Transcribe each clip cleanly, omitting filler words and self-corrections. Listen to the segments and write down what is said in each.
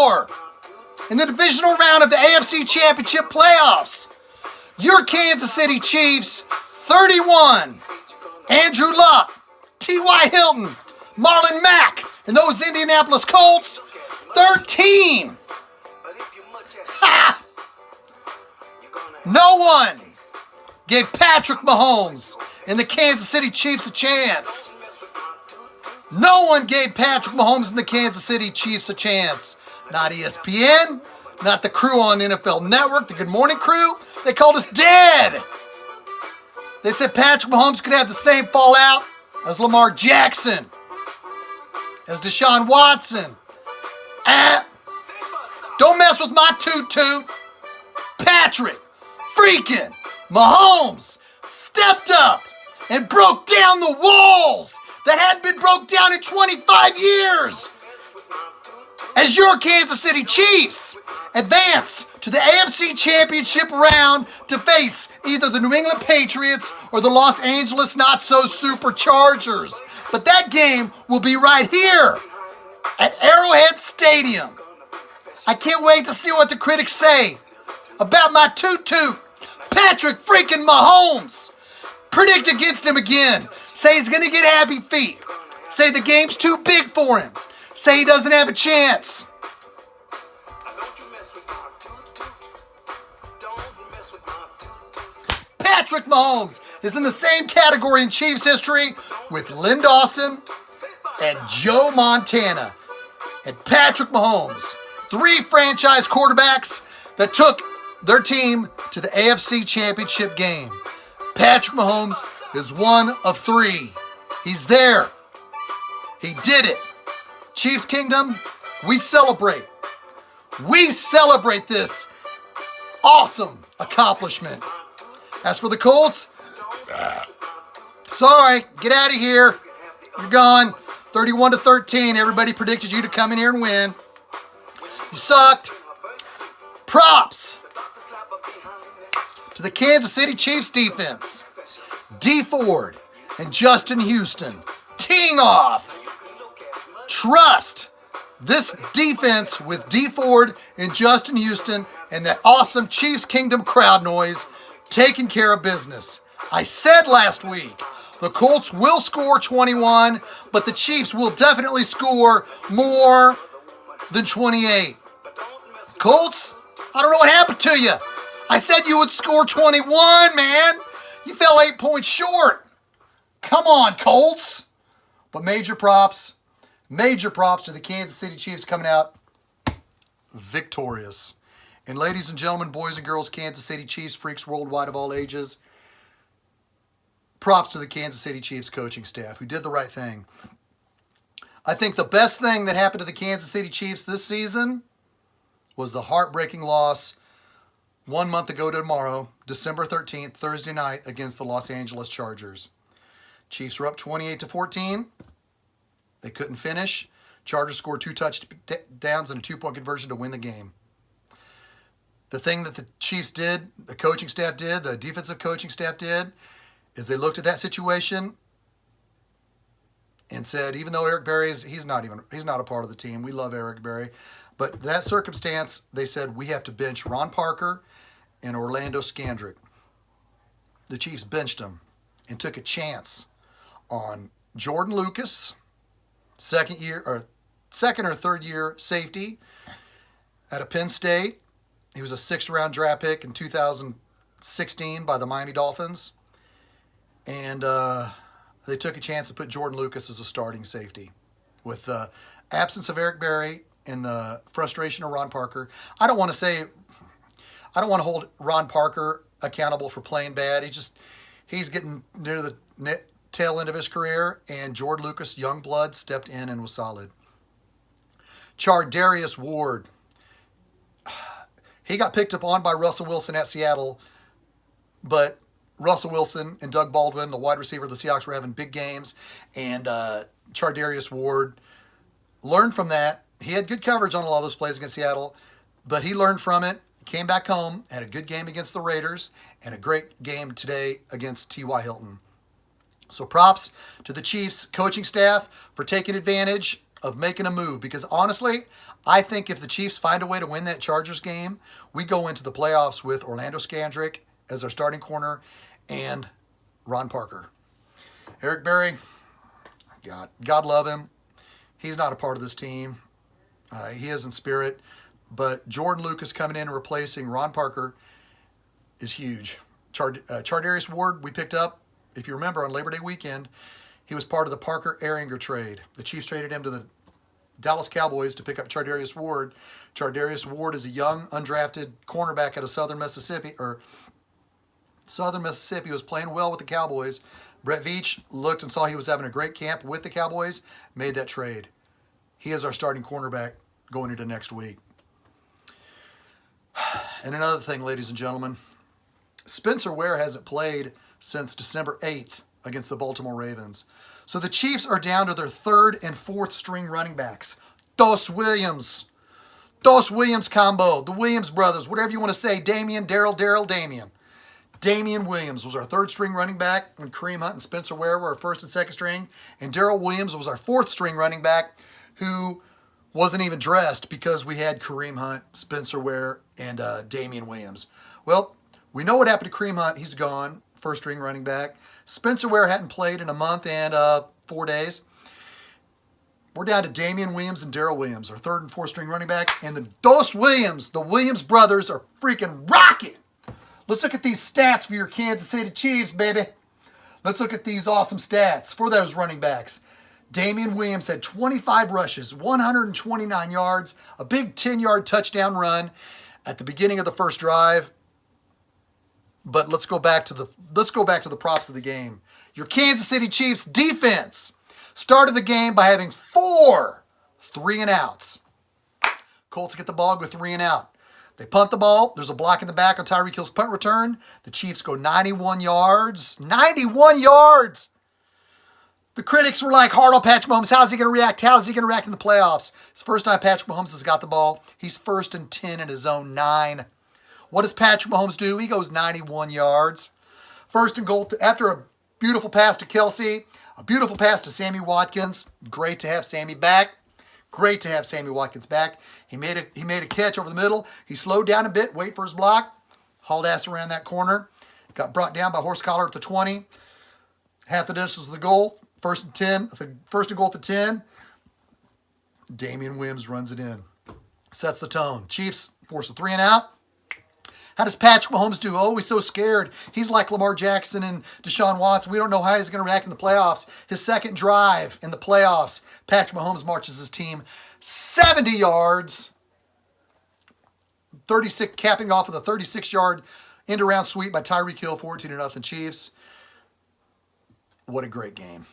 more in the divisional round of the AFC Championship playoffs. Your Kansas City Chiefs, 31. Andrew Luck, T.Y. Hilton, Marlon Mack, and those Indianapolis Colts, 13. Ha! No one gave Patrick Mahomes and the Kansas City Chiefs a chance. No one gave Patrick Mahomes and the Kansas City Chiefs a chance. Not ESPN, not the crew on NFL Network, the Good Morning Crew. They called us dead. They said Patrick Mahomes could have the same fallout as Lamar Jackson, as Deshaun Watson. Don't mess with my toot-toot. Patrick freaking Mahomes stepped up and broke down the walls that hadn't been broke down in 25 years. As your Kansas City Chiefs advance to the AFC Championship round to face either the New England Patriots or the Los Angeles Not-So-Superchargers. But that game will be right here at Arrowhead Stadium. I can't wait to see what the critics say about my toot-toot, Patrick freaking Mahomes. Predict against him again. Say he's going to get happy feet. Say the game's too big for him. Say he doesn't have a chance. Patrick Mahomes is in the same category in Chiefs history with Lynn Dawson and Joe Montana. And Patrick Mahomes, 3 franchise quarterbacks that took their team to the AFC Championship game. Patrick Mahomes is one of 3. He's there. He did it. Chiefs Kingdom, we celebrate. We celebrate this awesome accomplishment. As for the Colts, sorry, get out of here. You're gone. 31-13. Everybody predicted you to come in here and win. You sucked. Props to the Kansas City Chiefs defense. D Ford and Justin Houston teeing off. Trust this defense with D Ford and Justin Houston and that awesome Chiefs Kingdom crowd noise taking care of business. I said last week, the Colts will score 21, but the Chiefs will definitely score more than 28. Colts, I don't know what happened to you. I said you would score 21, man. You fell 8 points short. Come on, Colts. But major props to the Kansas City Chiefs coming out victorious. And ladies and gentlemen, boys and girls, Kansas City Chiefs, freaks worldwide of all ages, props to the Kansas City Chiefs coaching staff who did the right thing. I think the best thing that happened to the Kansas City Chiefs this season was the heartbreaking loss 1 month ago tomorrow, December 13th, Thursday night, against the Los Angeles Chargers. Chiefs were up 28-14. They couldn't finish. Chargers scored 2 touchdowns and a 2-point conversion to win the game. The thing that the Chiefs did, the coaching staff did, the defensive coaching staff did, is they looked at that situation and said, even though Eric Berry he's not a part of the team. We love Eric Berry. But that circumstance, they said, we have to bench Ron Parker and Orlando Scandrick. The Chiefs benched them and took a chance on Jordan Lucas, second or third year safety out of Penn State. He was a 6th-round draft pick in 2016 by the Miami Dolphins. And they took a chance to put Jordan Lucas as a starting safety. With the absence of Eric Berry and the frustration of Ron Parker, I don't want to hold Ron Parker accountable for playing bad. He's getting near the tail end of his career, and Jordan Lucas, young blood, stepped in and was solid. Charcandrick West. He got picked up on by Russell Wilson at Seattle, but Russell Wilson and Doug Baldwin, the wide receiver of the Seahawks, were having big games, and Charcandrick West learned from that. He had good coverage on a lot of those plays against Seattle, but he learned from it, came back home, had a good game against the Raiders, and a great game today against T.Y. Hilton. So props to the Chiefs coaching staff for taking advantage of making a move, because honestly, I think if the Chiefs find a way to win that Chargers game, we go into the playoffs with Orlando Scandrick as our starting corner and Ron Parker. Eric Berry, God love him. He's not a part of this team. He is in spirit. But Jordan Lucas coming in and replacing Ron Parker is huge. Chardarius Ward we picked up, if you remember, on Labor Day weekend. He was part of the Parker-Ehringer trade. The Chiefs traded him to the Dallas Cowboys to pick up Chardarius Ward. Chardarius Ward is a young, undrafted cornerback out of Southern Mississippi, was playing well with the Cowboys. Brett Veach looked and saw he was having a great camp with the Cowboys, made that trade. He is our starting cornerback going into next week. And another thing, ladies and gentlemen, Spencer Ware hasn't played since December 8th against the Baltimore Ravens. So the Chiefs are down to their third and fourth string running backs. Dos Williams combo, the Williams brothers, whatever you want to say, Damien, Damien. Damien Williams was our third string running back when Kareem Hunt and Spencer Ware were our first and second string. And Darrell Williams was our fourth string running back who wasn't even dressed because we had Kareem Hunt, Spencer Ware, and Damien Williams. Well, we know what happened to Kareem Hunt. He's gone, first string running back. Spencer Ware hadn't played in a month and 4 days. We're down to Damien Williams and Darrell Williams, our third and fourth string running back. And the Dos Williams, the Williams brothers, are freaking rocking. Let's look at these stats for your Kansas City Chiefs, baby. Let's look at these awesome stats for those running backs. Damien Williams had 25 rushes, 129 yards, a big 10-yard touchdown run at the beginning of the first drive. But let's go back to the props of the game. Your Kansas City Chiefs defense started the game by having 4 3-and-outs. Colts get the ball with 3 and out. They punt the ball. There's a block in the back on Tyreek Hill's punt return. The Chiefs go 91 yards. 91 yards! The critics were like, hard on Patrick Mahomes. How's he going to react? How's he going to react in the playoffs? It's the first time Patrick Mahomes has got the ball. He's 1st and 10 in his own 9. What does Patrick Mahomes do? He goes 91 yards. First and goal after a beautiful pass to Kelsey, a beautiful pass to Sammy Watkins. Great to have Sammy back. Great to have Sammy Watkins back. He made a catch over the middle. He slowed down a bit, wait for his block. Hauled ass around that corner. Got brought down by horse collar at the 20. Half the distance of the goal. First and goal at the 10. Damien Williams runs it in. Sets the tone. Chiefs force a 3 and out. How does Patrick Mahomes do? Oh, he's so scared. He's like Lamar Jackson and Deshaun Watson. We don't know how he's going to react in the playoffs. His second drive in the playoffs, Patrick Mahomes marches his team 70 yards. 36, capping off with a 36-yard end-around sweep by Tyreek Hill, 14-0 Chiefs. What a great game.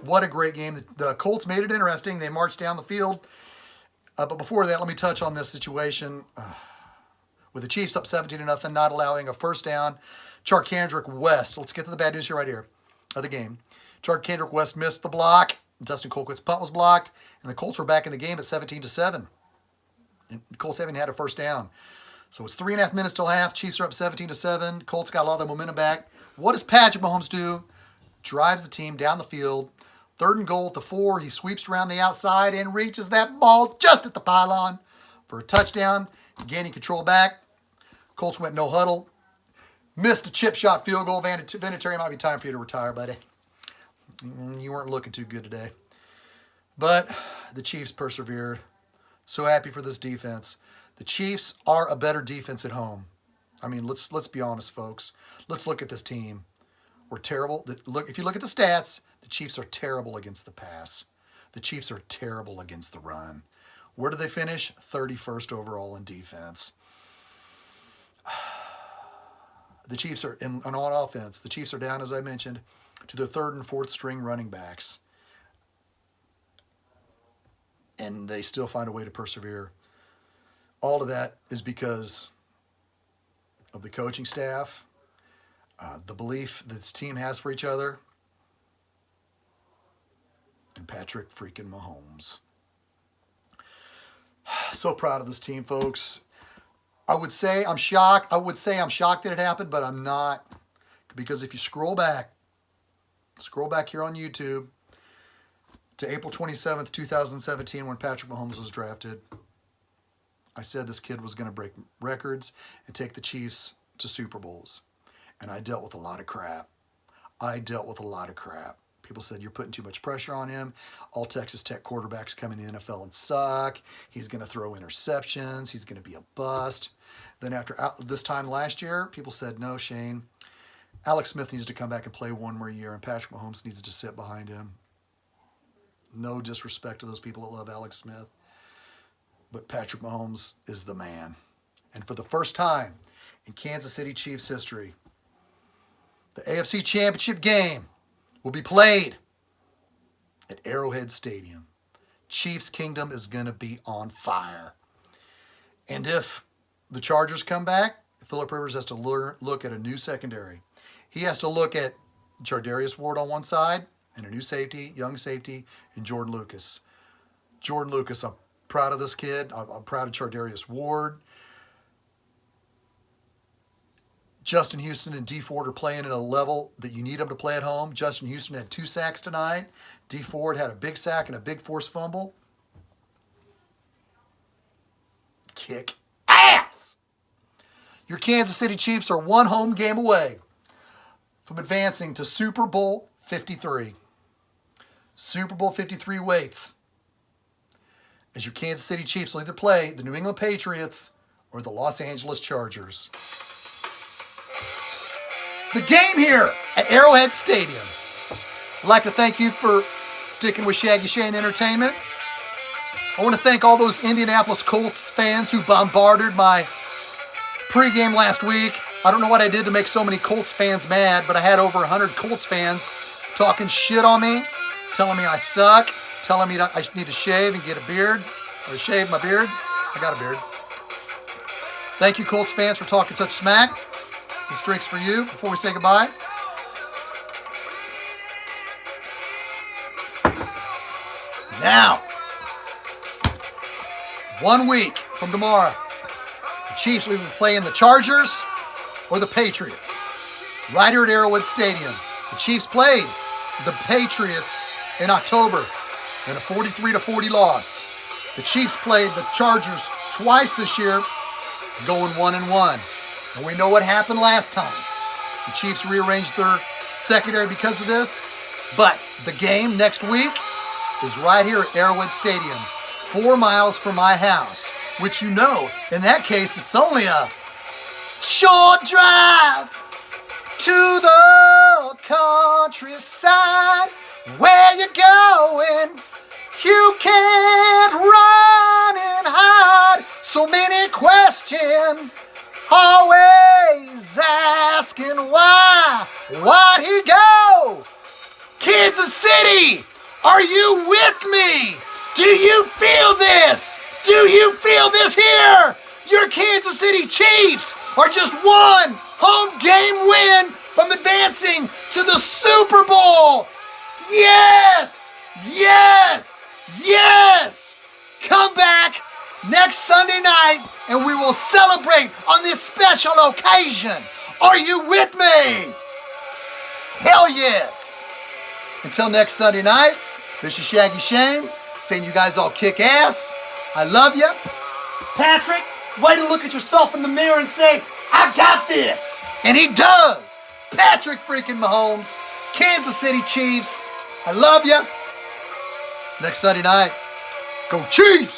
What a great game. The Colts made it interesting. They marched down the field. But before that, let me touch on this situation. With the Chiefs up 17-0, not allowing a first down. Charcandrick West. Let's get to the bad news here right here of the game. Charcandrick West missed the block. Dustin Colquitt's punt was blocked. And the Colts were back in the game at 17-7. And the Colts haven't had a first down. So it's 3.5 minutes till half. Chiefs are up 17-7. Colts got a lot of the momentum back. What does Patrick Mahomes do? Drives the team down the field. 3rd and goal at the 4. He sweeps around the outside and reaches that ball just at the pylon for a touchdown. Gaining control back. Colts went no huddle. Missed a chip shot field goal. Vinatieri, might be time for you to retire, buddy. You weren't looking too good today. But the Chiefs persevered. So happy for this defense. The Chiefs are a better defense at home. I mean, let's be honest, folks. Let's look at this team. We're terrible. If you look at the stats, the Chiefs are terrible against the pass. The Chiefs are terrible against the run. Where do they finish? 31st overall in defense. The Chiefs are on offense. The Chiefs are down, as I mentioned, to their 3rd and 4th string running backs. And they still find a way to persevere. All of that is because of the coaching staff, the belief that this team has for each other, and Patrick freaking Mahomes. So proud of this team, folks. I would say I'm shocked. I'm shocked that it happened, but I'm not. Because if you scroll back here on YouTube, to April 27th, 2017, when Patrick Mahomes was drafted, I said this kid was going to break records and take the Chiefs to Super Bowls. And I dealt with a lot of crap. People said, you're putting too much pressure on him. All Texas Tech quarterbacks come in the NFL and suck. He's going to throw interceptions. He's going to be a bust. Then after this time last year, people said, no, Shane, Alex Smith needs to come back and play one more year, and Patrick Mahomes needs to sit behind him. No disrespect to those people that love Alex Smith, but Patrick Mahomes is the man. And for the first time in Kansas City Chiefs history, the AFC Championship game will be played at Arrowhead Stadium. Chiefs Kingdom is going to be on fire. And if the Chargers come back, Phillip Rivers has to look at a new secondary. He has to look at Jardarius Ward on one side and a new safety, young safety, and Jordan Lucas. Jordan Lucas, I'm proud of this kid. I'm proud of Jardarius Ward. Justin Houston and Dee Ford are playing at a level that you need them to play at home. Justin Houston had 2 sacks tonight. Dee Ford had a big sack and a big forced fumble. Kick ass! Your Kansas City Chiefs are one home game away from advancing to Super Bowl 53. Super Bowl 53 waits as your Kansas City Chiefs will either play the New England Patriots or the Los Angeles Chargers. The game here at Arrowhead Stadium. I'd like to thank you for sticking with Shaggyshane Entertainment. I want to thank all those Indianapolis Colts fans who bombarded my pregame last week. I don't know what I did to make so many Colts fans mad, but I had over 100 Colts fans talking shit on me, telling me I suck, telling me that I need to shave and get a beard, or shave my beard. I got a beard. Thank you, Colts fans, for talking such smack. This drink's for you before we say goodbye. Now, 1 week from tomorrow, the Chiefs will be playing the Chargers or the Patriots right here at Arrowhead Stadium. The Chiefs played the Patriots in October in a 43-40 loss. The Chiefs played the Chargers twice this year, going 1-1. And we know what happened last time. The Chiefs rearranged their secondary because of this. But the game next week is right here at Arrowhead Stadium, 4 miles from my house. Which you know, in that case, it's only a short drive to the countryside. Where you going? You can't run and hide. So many questions. Always asking why. Why'd he go? Kansas City, are you with me? Do you feel this? Do you feel this here? Your Kansas City Chiefs are just one home game win from advancing to the Super Bowl. Yes! Yes! Yes! Come back next Sunday night and we will celebrate on this special occasion. Are you with me? Hell yes. Until next Sunday night, this is Shaggyshane saying you guys all kick ass. I love you. Patrick, way to look at yourself in the mirror and say, I got this. And he does. Patrick freaking Mahomes, Kansas City Chiefs. I love you. Next Sunday night, go Chiefs.